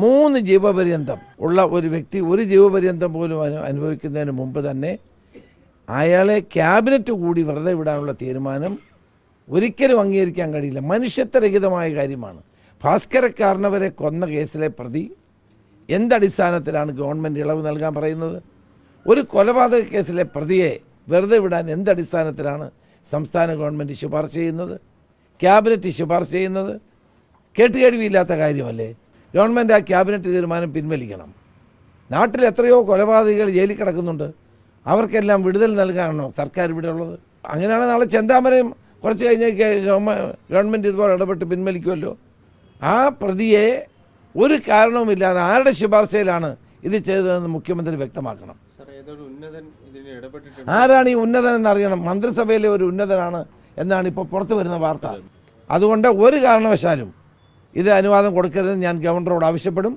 3 ജീവപര്യന്തം ഉള്ള ഒരു വ്യക്തി ഒരു ജീവപര്യന്തം പോലും അനുഭവിക്കുന്നതിന് മുമ്പ് തന്നെ അയാളെ ക്യാബിനറ്റ് കൂടി വെറുതെ വിടാനുള്ള തീരുമാനം ഒരിക്കലും അംഗീകരിക്കാൻ കഴിയില്ല. മനുഷ്യത്വരഹിതമായ കാര്യമാണ്. ഭാസ്കരക്കാരനവരെ കൊന്ന കേസിലെ പ്രതി എന്തടിസ്ഥാനത്തിലാണ് ഗവൺമെൻറ് ഇളവ് നൽകാൻ പറയുന്നത്? ഒരു കൊലപാതക കേസിലെ പ്രതിയെ വെറുതെ വിടാൻ എന്തടിസ്ഥാനത്തിലാണ് സംസ്ഥാന ഗവൺമെൻറ് ശുപാർശ ചെയ്യുന്നത്, ക്യാബിനറ്റ് ശുപാർശ ചെയ്യുന്നത്? കേട്ടുകേഴ്വിയില്ലാത്ത കാര്യമല്ലേ? ഗവൺമെൻറ് ആ ക്യാബിനറ്റ് തീരുമാനം പിൻവലിക്കണം. നാട്ടിൽ എത്രയോ കൊലപാതകികൾ ജയിലിൽ കിടക്കുന്നുണ്ട്. അവർക്കെല്ലാം വിടുതൽ നൽകാനാണോ സർക്കാർ ഇവിടെ ഉള്ളത്? അങ്ങനെയാണ് നാളെ ചെന്താമരയും കുറച്ച് കഴിഞ്ഞ് ഗവൺമെൻറ് ഇതുപോലെ ഇടപെട്ട് പിൻവലിക്കുമല്ലോ. ആ പ്രതിയെ ഒരു കാരണവുമില്ലാതെ ആരുടെ ശുപാർശയിലാണ് ഇത് ചെയ്തതെന്ന് മുഖ്യമന്ത്രി വ്യക്തമാക്കണം. ആരാണ് ഈ ഉന്നതൻ എന്നറിയണം. മന്ത്രിസഭയിലെ ഒരു ഉന്നതനാണ് എന്നാണ് ഇപ്പോൾ പുറത്തു വരുന്ന വാർത്ത. അതുകൊണ്ട് ഒരു കാരണവശാലും ഇത് അനുവാദം കൊടുക്കരുതെന്ന് ഞാൻ ഗവർണറോട് ആവശ്യപ്പെടും.